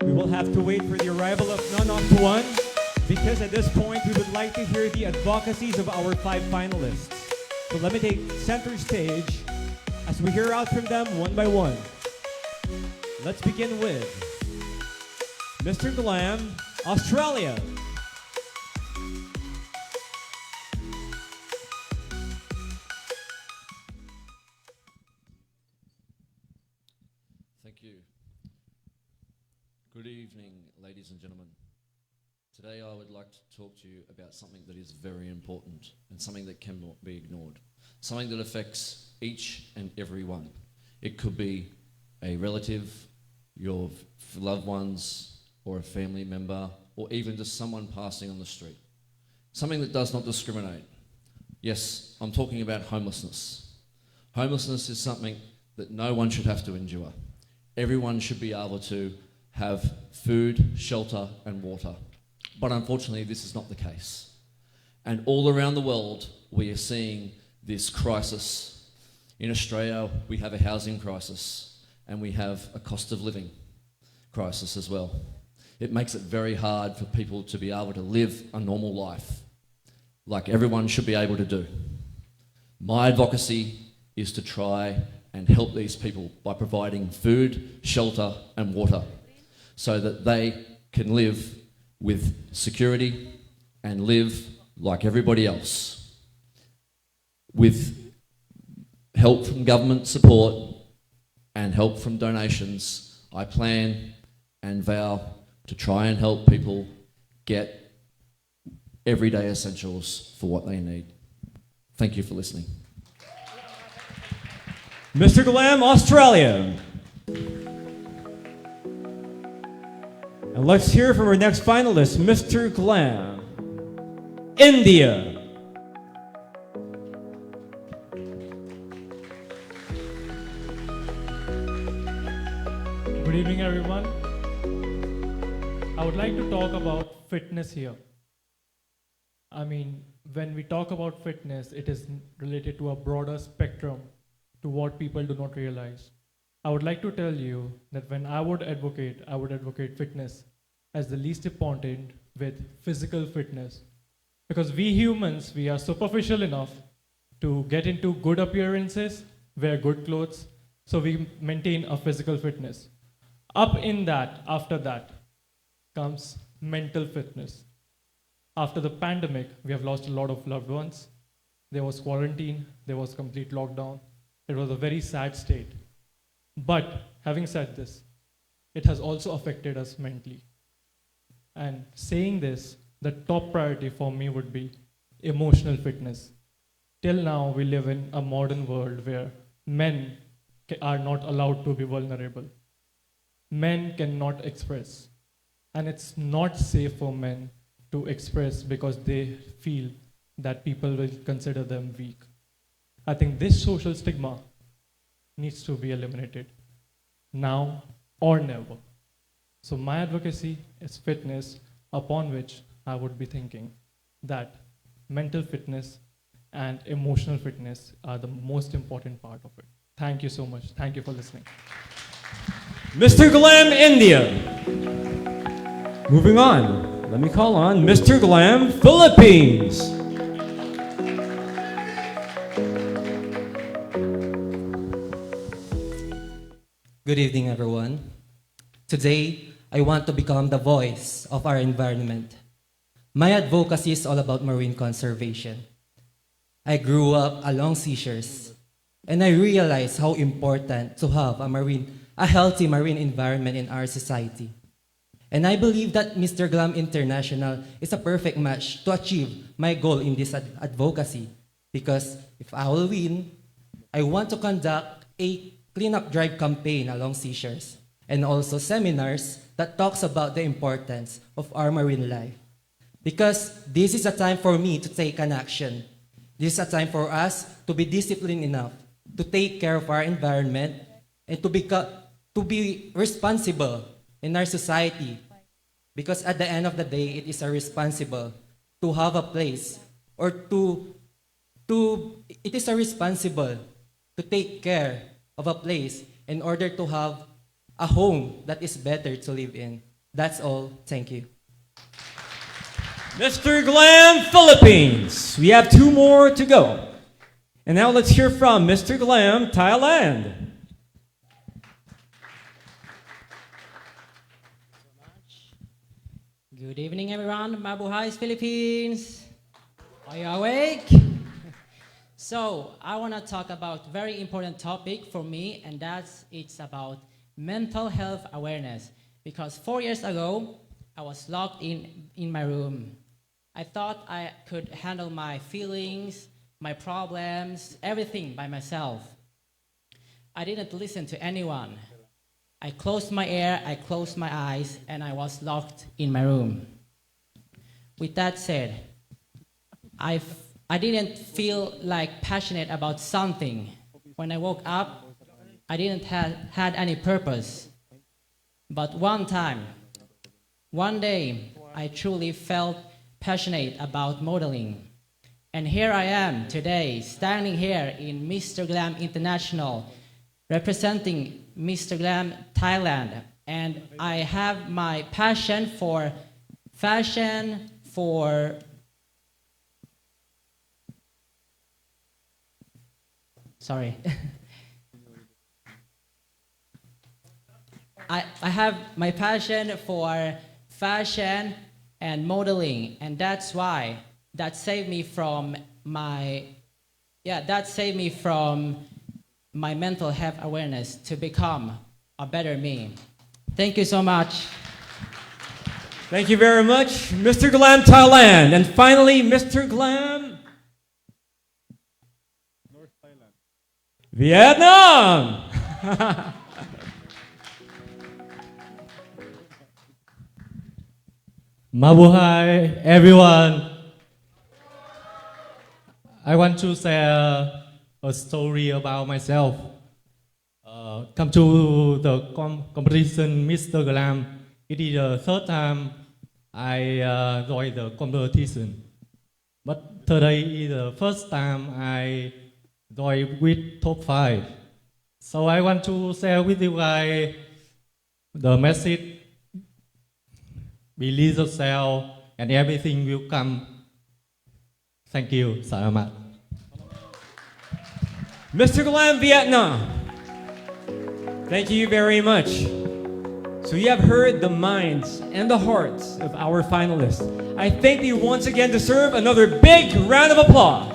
We will have to wait for the arrival of none of one because at this point we would like to hear the advocacies of our 5 finalists. So let me take center stage as we hear out from them one by one. Let's begin with Mr. Glam, Australia. Thank you. Good evening, ladies and gentlemen. Today I would like to talk to you about something that is very important and something that cannot be ignored. Something that affects each and every one. It could be a relative, your loved ones, or a family member, or even just someone passing on the street. Something that does not discriminate. Yes, I'm talking about homelessness. Homelessness is something that no one should have to endure. Everyone should be able to have food, shelter, and water. But unfortunately, this is not the case. And all around the world, we are seeing this crisis. In Australia, we have a housing crisis, and we have a cost of living crisis as well. It makes it very hard for people to be able to live a normal life, like everyone should be able to do. My advocacy is to try and help these people by providing food, shelter, and water so that they can live with security and live like everybody else. With help from government support and help from donations, I plan and vow to try and help people get everyday essentials for what they need. Thank you for listening. Mr. Glam, Australia. And let's hear from our next finalist, Mr. Glam, India. Good evening, everyone. I would like to talk about fitness here. I mean, when we talk about fitness, it is related to a broader spectrum to what people do not realize. I would like to tell you that when I would advocate fitness as the least important with physical fitness. Because we humans, we are superficial enough to get into good appearances, wear good clothes, so we maintain a physical fitness. After that, comes mental fitness. After the pandemic, we have lost a lot of loved ones. There was quarantine, there was complete lockdown. It was a very sad state. But having said this, it has also affected us mentally. And saying this, the top priority for me would be emotional fitness. Till now, we live in a modern world where men are not allowed to be vulnerable. Men cannot express. And it's not safe for men to express because they feel that people will consider them weak. I think this social stigma needs to be eliminated now or never. So my advocacy is fitness, upon which I would be thinking that mental fitness and emotional fitness are the most important part of it. Thank you so much. Thank you for listening. Mr. Glam, India. Moving on, let me call on Mr. Glam, Philippines. Good evening, everyone. Today, I want to become the voice of our environment. My advocacy is all about marine conservation. I grew up along seashores, and I realized how important to have a healthy marine environment in our society. And I believe that Mr. Glam International is a perfect match to achieve my goal in this advocacy. Because if I will win, I want to conduct a cleanup drive campaign along seashores and also seminars that talks about the importance of our marine life. Because this is a time for me to take an action. This is a time for us to be disciplined enough to take care of our environment and to be responsible in our society. Because at the end of the day, it is a responsible to have a place or it is a responsible to take care of a place in order to have a home that is better to live in. That's all. Thank you. Mr. Glam, Philippines. We have 2 more to go. And now let's hear from Mr. Glam, Thailand. Good evening, everyone. Mabuhay, Philippines. Are you awake? So, I want to talk about very important topic for me, and it's about mental health awareness. Because 4 years ago, I was locked in my room. I thought I could handle my feelings, my problems, everything by myself. I didn't listen to anyone. I closed my ear, I closed my eyes, and I was locked in my room. With that said, I didn't feel like passionate about something. When I woke up, I didn't had any purpose. But one day, I truly felt passionate about modeling. And here I am today, standing here in Mr. Glam International, representing Mr. Glam Thailand. And I have my passion for fashion, sorry. I have my passion for fashion and modeling, and that's why that saved me from my mental health awareness to become a better me. Thank you so much. Thank you very much, Mr. Glam, Thailand. And finally, Mr. Glam, Vietnam. Mabuhay, everyone. I want to share a story about myself. Come to the competition, Mr. Glam. It is the third time I joined the competition. But today is the first time I joined with top 5. So I want to share with you guys the message. Believe yourself and everything will come. Thank you. Salamat. Mr. Glam, Vietnam. Thank you very much. So you have heard the minds and the hearts of our finalists. I think they once again deserve another big round of applause.